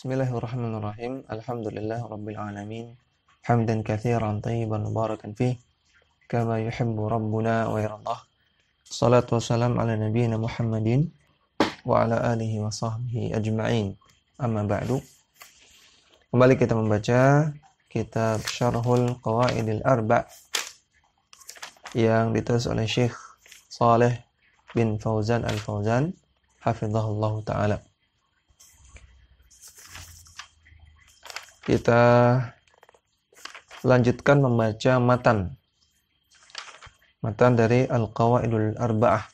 Bismillahirrahmanirrahim. Alhamdulillah rabbil alamin. Hamdan katsiran thayyiban mubarakan fih kama yuhibbu rabbuna wa yardah. Salatu wassalam ala nabiyyina Muhammadin wa ala alihi wa sahbihi ajma'in. Amma ba'du. Kembali kita membaca kitab Syarhul Qawaidil Arba' yang ditulis oleh Syekh Shalih bin Fauzan Al-Fauzan hafizahullah ta'ala. Kita lanjutkan membaca matan dari Al-Qawaidul Arba'ah.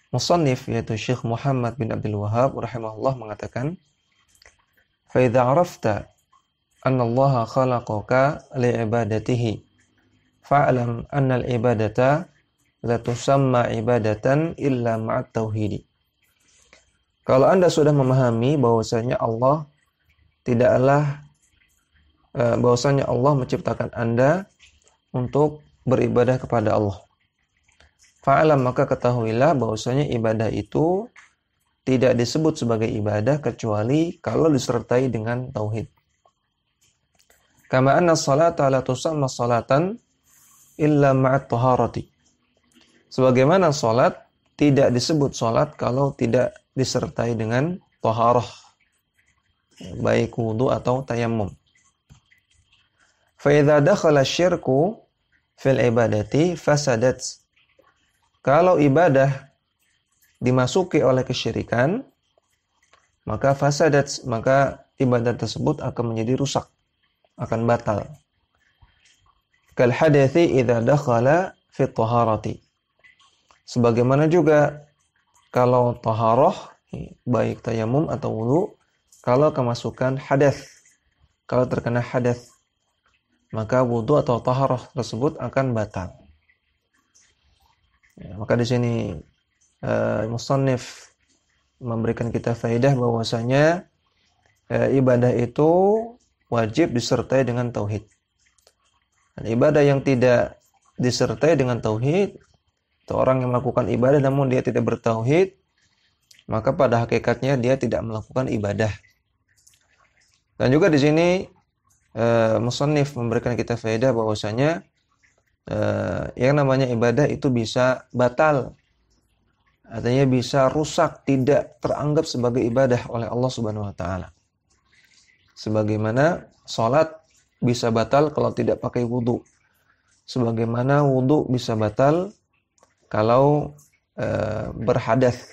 Musannif yaitu Syekh Muhammad bin Abdul Wahhab rahimahullah mengatakan, "Fa idza 'arafta anna Allah khalaqaka li'ibadatihi, fa'lam anna al-ibadata la tusamma ibadatan illa ma'at tauhid." Kalau Anda sudah memahami bahwasanya Allah bahwasanya Allah menciptakan Anda untuk beribadah kepada Allah. Fa'alam, maka ketahuilah bahwasanya ibadah itu tidak disebut sebagai ibadah kecuali kalau disertai dengan tauhid. Kama anna salata la tusamma salatan illa ma'at taharati. Sebagaimana salat tidak disebut salat kalau tidak disertai dengan taharah, baik wudu atau tayammum. Fa idza dakhala syirku fil ibadati fasadat. Kalau ibadah dimasuki oleh kesyirikan, maka fasadat, maka ibadah tersebut akan menjadi rusak, akan batal. Kal hadathi idza dakhala fi taharati. Sebagaimana juga kalau taharah, baik tayammum atau wudu, kalau kemasukan hadas, kalau terkena hadas, maka wudu atau taharah tersebut akan batal. Ya, maka di sini musannif memberikan kita faedah bahwasanya ibadah itu wajib disertai dengan tauhid. Dan ibadah yang tidak disertai dengan tauhid, atau orang yang melakukan ibadah namun dia tidak bertauhid, maka pada hakikatnya dia tidak melakukan ibadah. Dan juga di sini musannif memberikan kita faedah bahwasanya yang namanya ibadah itu bisa batal, artinya bisa rusak, tidak teranggap sebagai ibadah oleh Allah Subhanahu wa taala. Sebagaimana salat bisa batal kalau tidak pakai wudu. Sebagaimana wudu bisa batal kalau berhadas.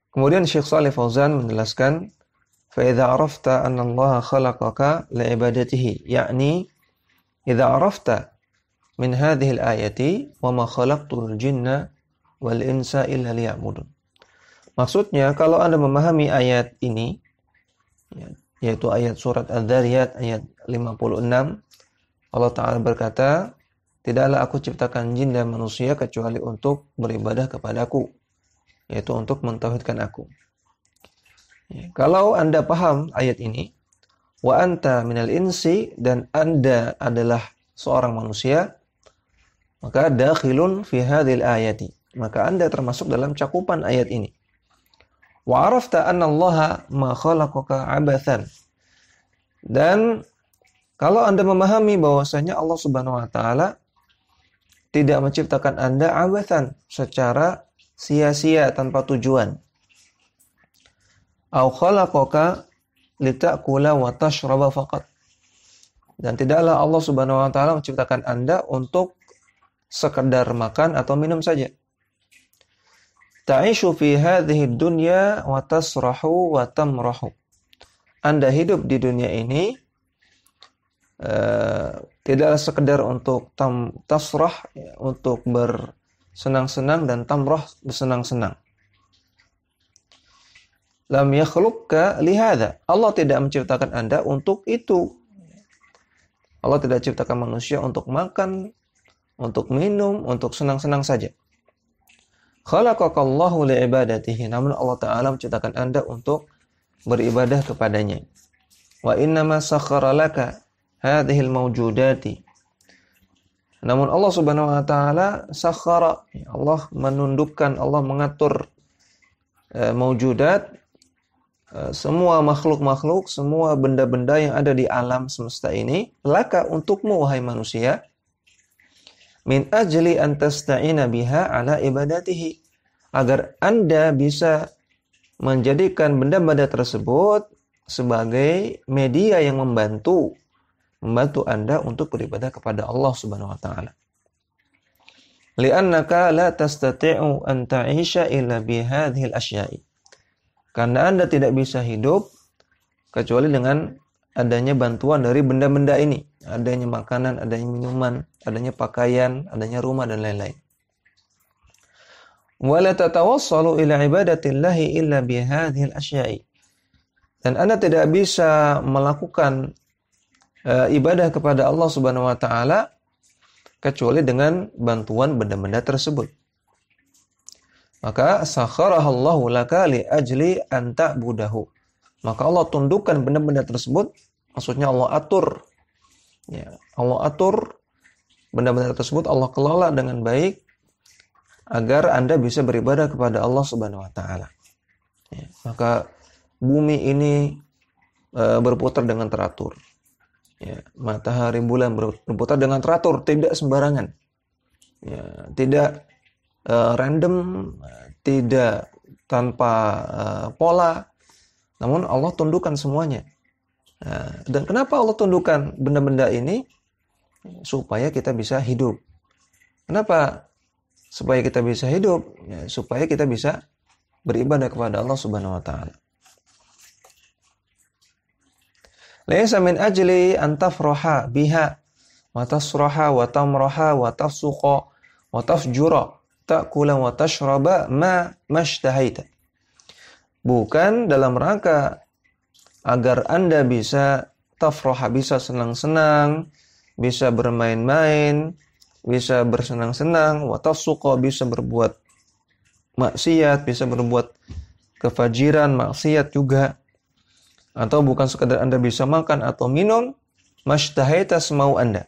Kemudian Syekh Shalih Fauzan menjelaskan, فَإِذَا عَرَفْتَ أَنَّ اللَّهَ خَلَقَكَ لِعِبَادَتِهِ يعني إذا عرفت من هذه الآية وما خلقت الجن والإنس إلا ليعبدون. Maksudnya, kalau Anda memahami ayat ini, yaitu ayat surat Adz-Dzariyat ayat 56, Allah Ta'ala berkata, "Tidaklah aku ciptakan jin dan manusia kecuali untuk beribadah kepadaku," yaitu untuk mentauhidkan aku. Kalau Anda paham ayat ini, wa anta minal insi, dan Anda adalah seorang manusia, maka dakhilun fi hadhil ayati, maka Anda termasuk dalam cakupan ayat ini. Wa arafta anna Allah ma khalaqaka abathan, dan kalau Anda memahami bahwasanya Allah Subhanahu wa taala tidak menciptakan Anda abathan, secara sia-sia tanpa tujuan. Au khalaqaka litakula wa tashraba faqat, dan tidaklah Allah Subhanahu wa taala menciptakan Anda untuk sekedar makan atau minum saja. Ta'ishu fi hadhihi dunya wa tasrahu wa tamrahu. Anda hidup di dunia ini tidaklah sekedar untuk tasrah, untuk bersenang-senang, dan tamrah, bersenang-senang. Lam yakhluqka lihada. Allah tidak menciptakan Anda untuk itu. Allah tidak ciptakan manusia untuk makan, untuk minum, untuk senang-senang saja. Khalaqakallahu li'ibadatihi. Namun Allah Ta'ala menciptakan Anda untuk beribadah kepadanya. Wa innama sakhkhara laka hadhil mawjudati. Namun Allah Subhanahu wa taala sakhara, Allah menundukkan, Allah mengatur maujudat semua makhluk-makhluk, semua benda-benda yang ada di alam semesta ini, laka untukmu wahai manusia, min ajli an tasta'ina biha ala ibadatihi, agar Anda bisa menjadikan benda-benda tersebut sebagai media yang membantu Anda untuk beribadah kepada Allah Subhanahu wa taala. Li'annaka la tastati'u an ta'isha illa bihadhihi al-asya'i. Karena Anda tidak bisa hidup kecuali dengan adanya bantuan dari benda-benda ini, adanya makanan, adanya minuman, adanya pakaian, adanya rumah dan lain-lain. Wa la tatawassalu ila ibadatillahi illa bihadhihi al-asya'i. Dan Anda tidak bisa melakukan ibadah kepada Allah Subhanahu wa taala kecuali dengan bantuan benda-benda tersebut. Maka sakharahallahu laka li ajli an ta'budahu. Maka Allah tundukkan benda-benda tersebut, maksudnya Allah atur. Ya, Allah atur benda-benda tersebut, Allah kelola dengan baik agar Anda bisa beribadah kepada Allah Subhanahu wa taala. Ya, maka bumi ini berputar dengan teratur. Ya, matahari, bulan berputar dengan teratur, tidak sembarangan. Ya, tidak random, tidak tanpa pola. Namun Allah tundukkan semuanya. Dan kenapa Allah tundukkan benda-benda ini? Supaya kita bisa hidup. Kenapa? Supaya kita bisa hidup, ya, supaya kita bisa beribadah kepada Allah Subhanahu wa taala. Laisa min ajli an tafraha biha wa tasraha wa tamraha wa tafsuqa wa tafjura ta'kula wa tashraba ma mashtahaita. Bukan dalam rangka agar Anda bisa tafraha, bisa senang-senang, bisa bermain-main, bisa bersenang-senang, wa tafsuqa, bisa berbuat maksiat, bisa berbuat kefajiran, maksiat juga. Atau bukan sekadar Anda bisa makan atau minum mashtahaita, semau Anda.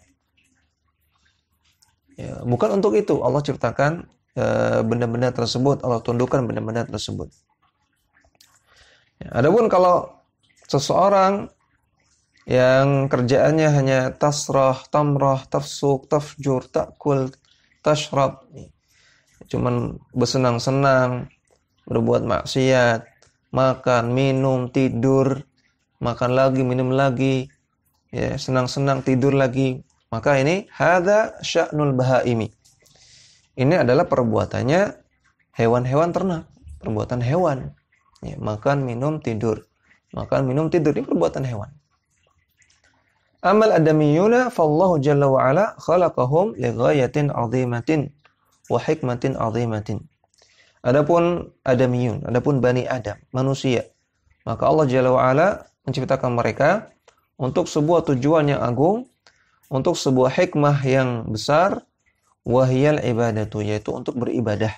Ya, bukan untuk itu Allah ciptakan benda-benda tersebut, Allah tundukkan benda-benda tersebut. Ya, adapun kalau seseorang yang kerjaannya hanya tasrah, tamrah, tafsuk, tafjur, ta'kul, tashrab, cuman bersenang-senang, berbuat maksiat, makan, minum, tidur, makan lagi, minum lagi, ya, senang-senang, tidur lagi, maka ini hadza sya'nul bahaimi. Ini adalah perbuatannya hewan-hewan ternak, perbuatan hewan. Ya, makan, minum, tidur. Makan, minum, tidur, ini perbuatan hewan. Amal adamiyuna fallahu jalla wa ala khalaqahum li ghayatin 'azimatin wa hikmatin 'azimatin. Adapun adamiyun, adapun bani Adam, manusia, maka Allah Jalla wa ala menciptakan mereka untuk sebuah tujuan yang agung, untuk sebuah hikmah yang besar, wahiyal ibadatu, yaitu untuk beribadah.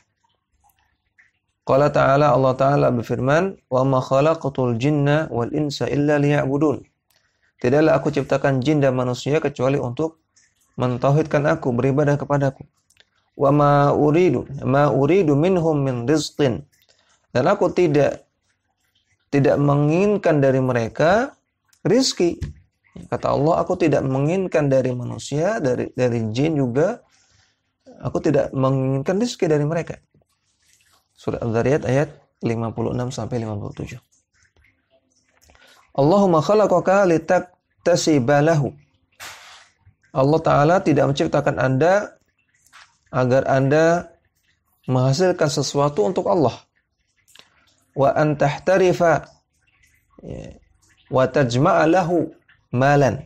Qala ta'ala, Allah Ta'ala berfirman, wa ma khalaqatul jinna wal insa illa liya'budun. Tidaklah aku ciptakan jin dan manusia kecuali untuk mentauhidkan aku, beribadah kepadaku. Wa ma uridu minhum min rizqin. Dan aku tidak menginginkan dari mereka rizki. Kata Allah, aku tidak menginginkan dari manusia, dari jin juga, aku tidak menginginkan rizki dari mereka. Surah Al-Dzariyat ayat 56-57. Allahumma khalaqaka litaktasiba lahu. Allah Ta'ala tidak menciptakan Anda agar Anda menghasilkan sesuatu untuk Allah. Wa an tahtarifa wa tajma'a lahu malan.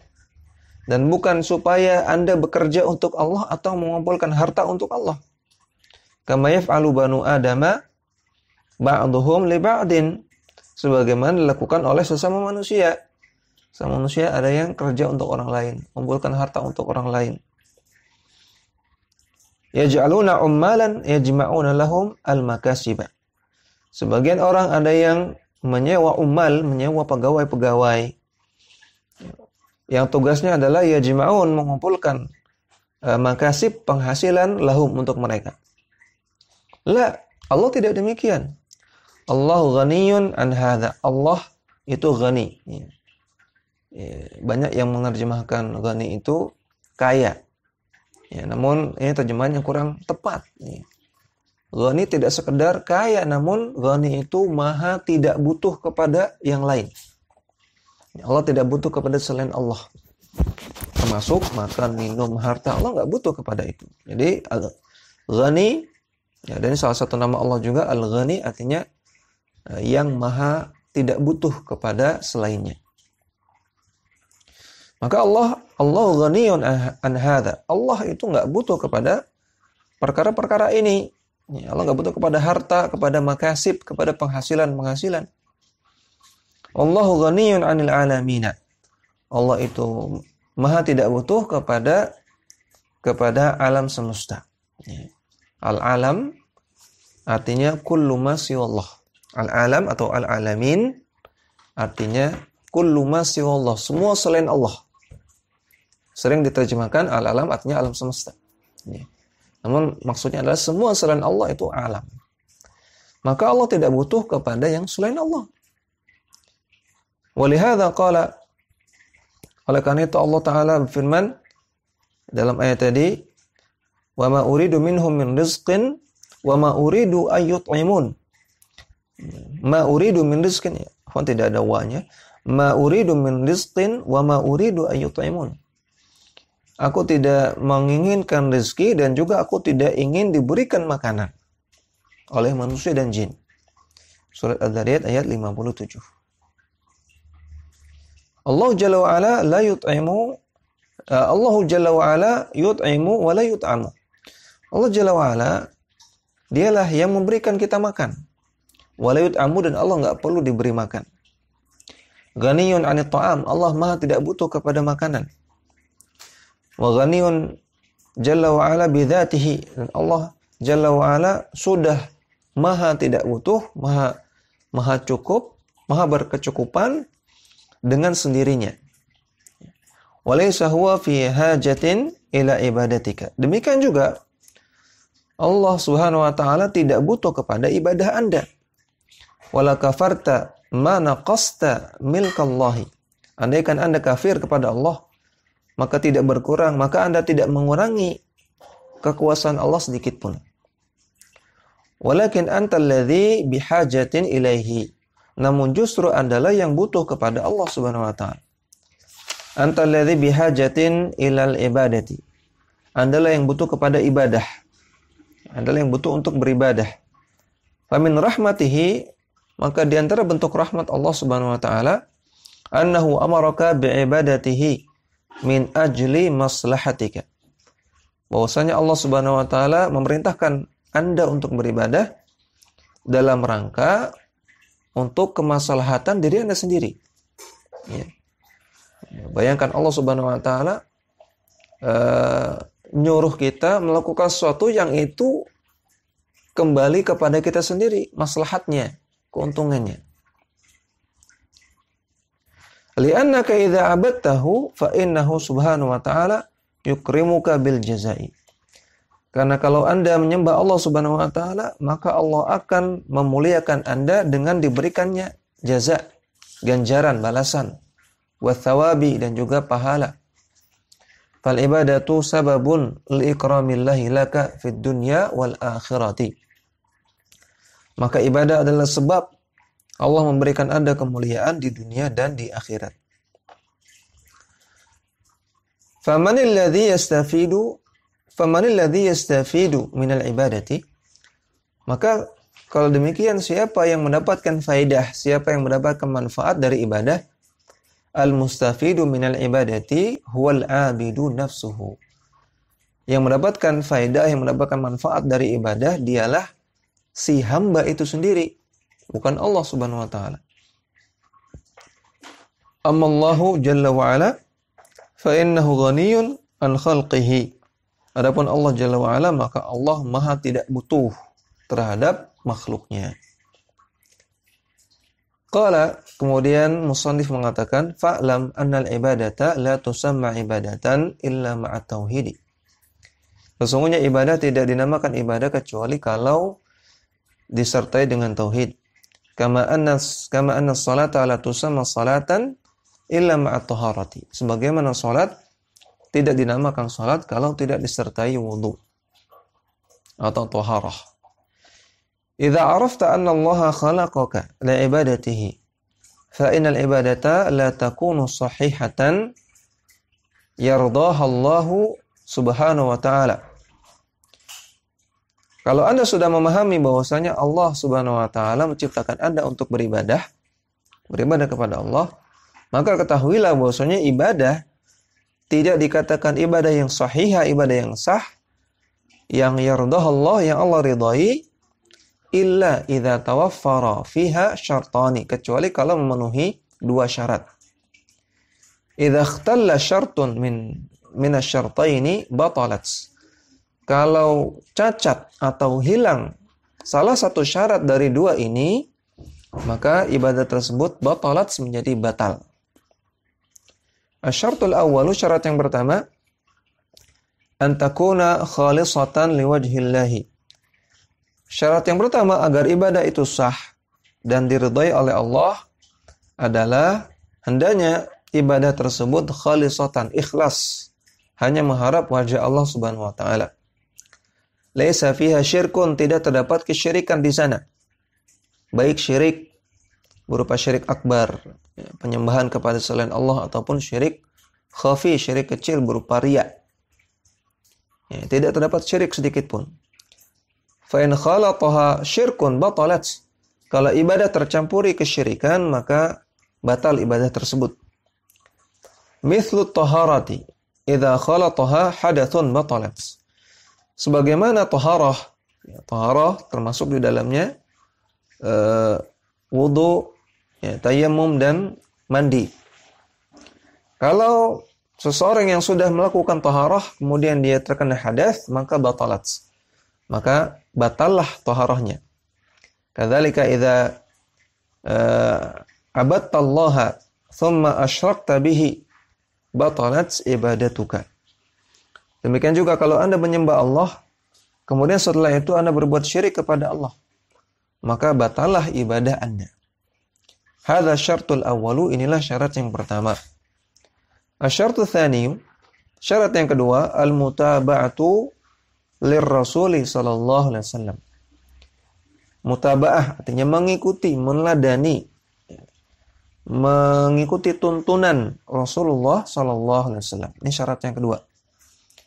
Dan bukan supaya Anda bekerja untuk Allah atau mengumpulkan harta untuk Allah. Kama yaf'alu banu adama ba'duhum li ba'din. Sebagaimana dilakukan oleh sesama manusia. Sesama manusia ada yang kerja untuk orang lain, mengumpulkan harta untuk orang lain. Yaj'aluna ummalan yajma'una lahum al-makasiba. Sebagian orang ada yang menyewa ummal, menyewa pegawai-pegawai yang tugasnya adalah yajma'un, mengumpulkan makasib, penghasilan lahum, untuk mereka. La, Allah tidak demikian. Allahu ghaniyun an hadza. Allah itu ghani. Banyak yang menerjemahkan ghani itu kaya. Ya, namun ini terjemahan yang kurang tepat. Ghani tidak sekedar kaya, namun ghani itu maha tidak butuh kepada yang lain. Allah tidak butuh kepada selain Allah. Termasuk makan, minum, harta. Allah nggak butuh kepada itu. Jadi ghani, ya, dan ini salah satu nama Allah juga, Al-Ghani, artinya yang maha tidak butuh kepada selainnya. Maka Allah ghaniyun an hadza. Allah itu nggak butuh kepada perkara-perkara ini. Allah nggak butuh kepada harta, kepada makasib, kepada penghasilan. Allahu ghaniyun 'anil 'alamin. Allah itu maha tidak butuh kepada alam semesta. Al-alam artinya kullu ma siwallah. Al-alam atau al-alamin artinya kullu ma siwallah, semua selain Allah. Sering diterjemahkan al-alam artinya alam semesta. Namun maksudnya adalah semua selain Allah itu alam. Maka Allah tidak butuh kepada yang selain Allah. Walihada qala, oleh karena itu Allah Ta'ala berfirman dalam ayat tadi, wa ma uridu minhum min rizqin wa ma uridu ayyut'imun. Ma uridu min rizqin, tidak ada wa-nya. Ma uridu min rizqin wa ma uridu ayyut'imun. Aku tidak menginginkan rezeki dan juga aku tidak ingin diberikan makanan oleh manusia dan jin. Surat Ad-Dzariyat ayat 57. Allah Jalla wa Ala la yut'imu, Allah Jalla wa Ala yut'imu wa la yut'amu. Allah Jalla wa Ala dialah yang memberikan kita makan. Wa la yut'amu, dan Allah enggak perlu diberi makan. Ghaniyun 'anit ta'am, Allah maha tidak butuh kepada makanan. Wa ghaniyun Jalla wa Ala bi dzatihi, dan Allah Jalla wa Ala sudah maha tidak butuh, maha cukup, maha berkecukupan dengan sendirinya. Walaysa huwa fi hajatin ila ibadatika. Demikian juga Allah Subhanahu wa taala tidak butuh kepada ibadah Anda. Wala kafarta ma naqasta milkallahi. Andaikan Anda kafir kepada Allah, maka tidak berkurang, maka Anda tidak mengurangi kekuasaan Allah sedikit pun. Walakin antal ladzi bihajatin ilaihi. Namun justru Andalah yang butuh kepada Allah Subhanahu wa taala. Antal ladzi bihajatin ilal ibadati. Andalah yang butuh kepada ibadah. Andalah yang butuh untuk beribadah. Famin rahmatihi, maka di antara bentuk rahmat Allah Subhanahu wa taala, annahu amaraka biibadatihi min ajli maslahatika. Bahwasanya Allah Subhanahu wa taala memerintahkan Anda untuk beribadah dalam rangka untuk kemaslahatan diri Anda sendiri. Ya. Bayangkan Allah Subhanahu wa taala nyuruh kita melakukan sesuatu yang itu kembali kepada kita sendiri, maslahatnya, keuntungannya. Li'annaka idza abadtahu fa innahu subhanahu wa ta'ala yukrimuka bil jazai. Karena kalau Anda menyembah Allah Subhanahu wa taala, maka Allah akan memuliakan Anda dengan diberikannya jaza, ganjaran, balasan, wa thawabi, dan juga pahala. Fal ibadatu sababun li ikramillahi laka fid dunya wal akhirati. Maka ibadah adalah sebab Allah memberikan Anda kemuliaan di dunia dan di akhirat. Famanil ladzi yastafidu minal ibadati. Maka kalau demikian, siapa yang mendapatkan faedah, siapa yang mendapatkan manfaat dari ibadah? Al-mustafidu minal ibadati huwal abidu nafsuhu. Yang mendapatkan faedah, yang mendapatkan manfaat dari ibadah, dialah si hamba itu sendiri, bukan Allah Subhanahu wa taala. Amallahu jalla wa ala fa innahu ghaniyun an khalqihi. Adapun Allah Jalla wa Ala, maka Allah maha tidak butuh terhadap makhluknya. Qala, kemudian musannif mengatakan, fa'lam annal ibadata la tusamma ibadatan illa ma'at tauhidi. Sesungguhnya ibadah tidak dinamakan ibadah kecuali kalau disertai dengan tauhid. kama anna salata la tusamma salatan illa ma'at taharati. Sebagaimana salat tidak dinamakan salat kalau tidak disertai wudu atau taharah. Idza arafta anna Allah khalaqaka li'ibadatihi fa innal ibadata la takunu sahihatan yardaha Allah subhanahu wa ta'ala. Kalau Anda sudah memahami bahwasanya Allah Subhanahu wa taala menciptakan Anda untuk beribadah kepada Allah, maka ketahuilah bahwasanya ibadah tidak dikatakan ibadah yang sahihah, ibadah yang sah, yang yardah Allah, yang Allah ridai, illa idza tawaffara fiha syartani, kecuali kalau memenuhi dua syarat. Idza ikhtalla syartun min asy-syartaini batalat. Kalau cacat atau hilang salah satu syarat dari dua ini, maka ibadah tersebut batalat, menjadi batal. Asy-syartul awwalu, syarat yang pertama, an takuna khalisatan liwajhillahi. Syarat yang pertama agar ibadah itu sah dan diridhai oleh Allah adalah hendaknya ibadah tersebut khalisatan, ikhlas, hanya mengharap wajah Allah Subhanahu wa taala. Laisa fiha syirkun, tidak terdapat kesyirikan di sana. Baik syirik berupa syirik akbar, penyembahan kepada selain Allah, ataupun syirik khafi, syirik kecil berupa riya. Tidak terdapat syirik sedikit pun. Fa in khalataha syirkun batalat. Kalau ibadah tercampuri kesyirikan, maka batal ibadah tersebut. Mithlu taharati, idza khalataha hadathun batalat. Sebagaimana taharah, taharah termasuk di dalamnya wudu, tayammum dan mandi. Kalau seseorang yang sudah melakukan taharah kemudian dia terkena hadas, maka batalat. Maka batallah taharahnya. Kadzalika idza abadtallaha thumma asyrakta bihi batalat ibadatuka. Demikian juga kalau Anda menyembah Allah, kemudian setelah itu Anda berbuat syirik kepada Allah, maka batallah ibadah Anda. Hadza syartul awwalu, inilah syarat yang pertama. Asyartu tsani, syarat yang kedua, al-mutaba'atu lirrasuli sallallahu alaihi wasallam. Mutaba'ah artinya mengikuti, meneladani, mengikuti tuntunan Rasulullah sallallahu alaihi wasallam. Ini syarat yang kedua.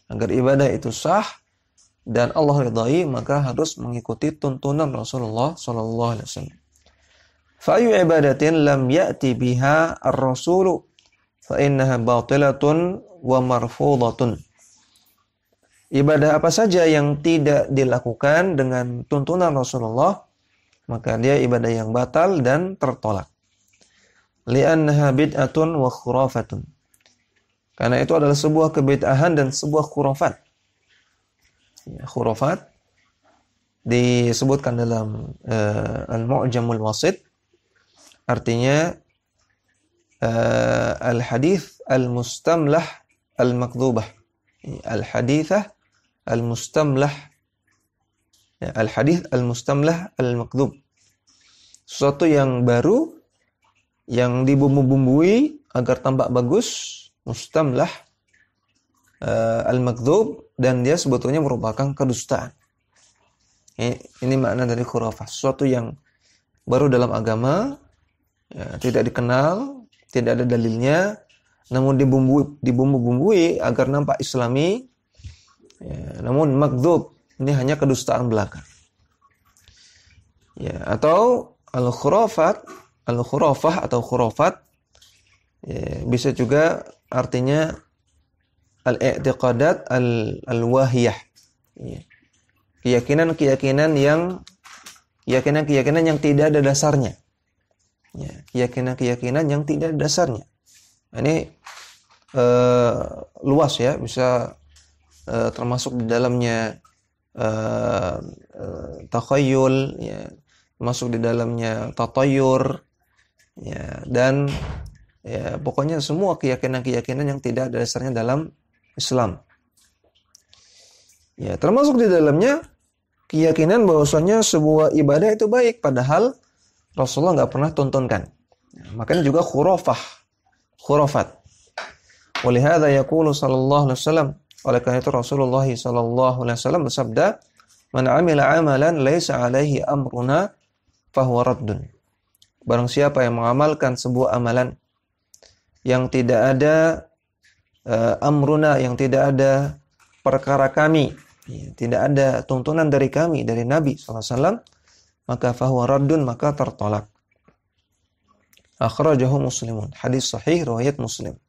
Agar ibadah itu sah dan Allah ridai, maka harus mengikuti tuntunan Rasulullah sallallahu alaihi wasallam. Fa ayu ibadatin lam ya'ti biha ar-rasulu fa innaha batilatun wa marfudatun. Ibadah apa saja yang tidak dilakukan dengan tuntunan Rasulullah, maka dia ibadah yang batal dan tertolak. Li'annaha bid'atun wa khurafatun. Karena itu adalah sebuah kebid'ahan dan sebuah khurafat. Khurafat disebutkan dalam Al-Mu'jamul Wasit, artinya al-hadith al-mustamlah al-makdzubah. Al-hadithah al-mustamlah, al-hadith al-mustamlah al-makdzub. Sesuatu yang baru, yang dibumbu-bumbui agar tampak bagus, mustamlah al-makdzub, dan dia sebetulnya merupakan kedustaan. Ini makna dari khurafah, sesuatu yang baru dalam agama, tidak dikenal, tidak ada dalilnya, namun dibumbu-bumbui agar nampak islami, namun makdzub, ini hanya kedustaan belaka. Atau al-khurafah atau khurafat, bisa juga artinya al-i'tiqadat al-wahiyah. Keyakinan yang tidak ada dasarnya. Keyakinan yang tidak ada dasarnya. Ini luas ya, bisa termasuk di dalamnya takhayyul, masuk di dalamnya tatayur, dan pokoknya semua keyakinan yang tidak ada dasarnya dalam Islam. Termasuk di dalamnya keyakinan bahwasanya sebuah ibadah itu baik, padahal Rasulullah nggak pernah tuntunkan. Makanya juga khurafat. Walihada yaqulu sallallahu alaihi wasallam, oleh karena itu Rasulullah sallallahu alaihi wasallam bersabda, "Man 'amila 'amalan laisa 'alaihi amruna fahuwa raddun." Barang siapa yang mengamalkan sebuah amalan yang tidak ada amruna, yang tidak ada perkara kami, tidak ada tuntunan dari kami, dari Nabi sallallahu alaihi wasallam, maka fahuwa raddun, maka tertolak. Akhrajahu Muslimun. Hadis sahih riwayat Muslim.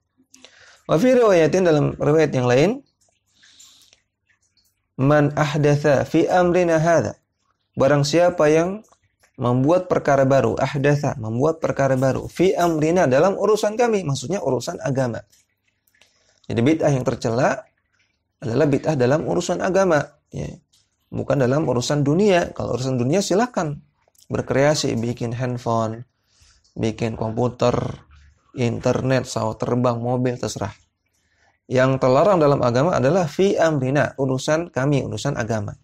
Wa fi riwayatin, dalam riwayat yang lain, man ahdatha fi amrina hadza, barang siapa yang membuat perkara baru, ahdatha, membuat perkara baru, fi amrina, dalam urusan kami, maksudnya urusan agama. Jadi bid'ah yang tercela adalah bid'ah dalam urusan agama, ya. Bukan dalam urusan dunia. Kalau urusan dunia silakan berkreasi, bikin handphone, bikin komputer, internet, pesawat terbang, mobil, terserah. Yang terlarang dalam agama adalah fi amrina, urusan kami, urusan agama.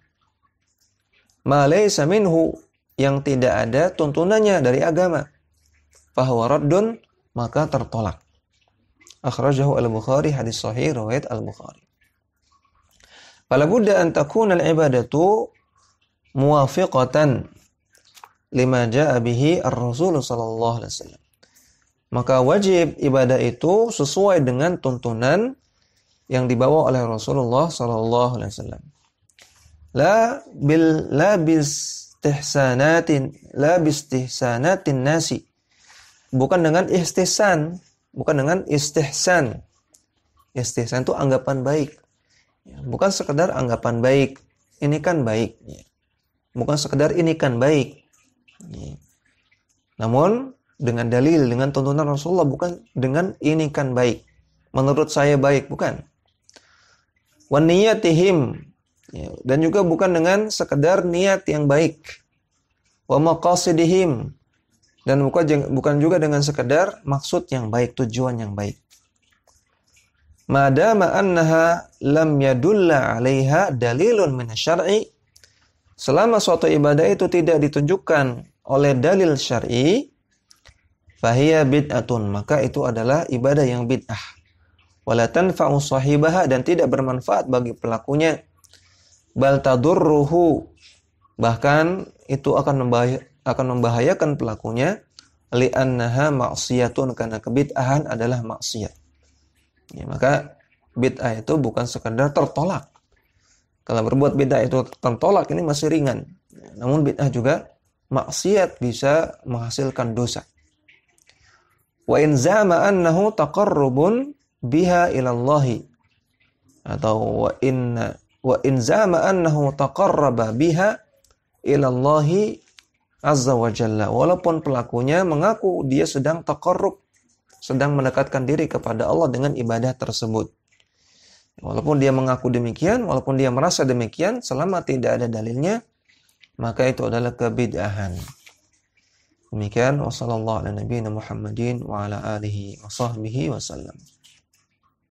Ma laysa minhu, yang tidak ada tuntunannya dari agama, fahuwa raddun, maka tertolak. Akhrajahu al-Bukhari, hadis sahih riwayat al-Bukhari. Fala budda an takuna al-ibadatu muwafiqatan lima jaa bihi ar-Rasul sallallahu alaihi wasallam. Maka wajib ibadah itu sesuai dengan tuntunan yang dibawa oleh Rasulullah sallallahu alaihi wasallam. La bistihsanatin nasi. Bukan dengan istihsan, bukan dengan istihsan. Istihsan itu anggapan baik. Bukan sekedar anggapan baik, ini kan baik. Bukan sekedar ini kan baik. Namun dengan dalil, dengan tuntunan Rasulullah, bukan dengan ini kan baik, menurut saya baik, bukan. Wa niyatihim, dan juga bukan dengan sekedar niat yang baik. Wa maqasidihim, dan bukan juga dengan sekedar maksud yang baik, tujuan yang baik. Madama annaha lam yadulla 'alaiha dalilun minasyar'i, selama suatu ibadah itu tidak ditunjukkan oleh dalil syar'i, fahiya bid'atun, maka itu adalah ibadah yang bid'ah. Wala tanfa'u sahibaha, dan tidak bermanfaat bagi pelakunya. Bal tadurruhu, bahkan itu akan membahayakan pelakunya. Li'annaha ma'siyatun, karena kebid'ahan adalah maksiat. Ya, maka bid'ah itu bukan sekedar tertolak. Kalau berbuat bid'ah itu tertolak, ini masih ringan. Namun bid'ah juga maksiat, bisa menghasilkan dosa. Wa in zama annahu taqarrubun biha ila Allah, atau wa in zama annahu taqarraba biha ila Allah azza wa jalla, walaupun pelakunya mengaku dia sedang taqarrub, sedang mendekatkan diri kepada Allah dengan ibadah tersebut. Walaupun dia mengaku demikian, walaupun dia merasa demikian, selama tidak ada dalilnya, maka itu adalah kebid'ahan. Demikian, wa sallallahu ala nabiyina Muhammadin wa ala alihi wa sahbihi wa sallam.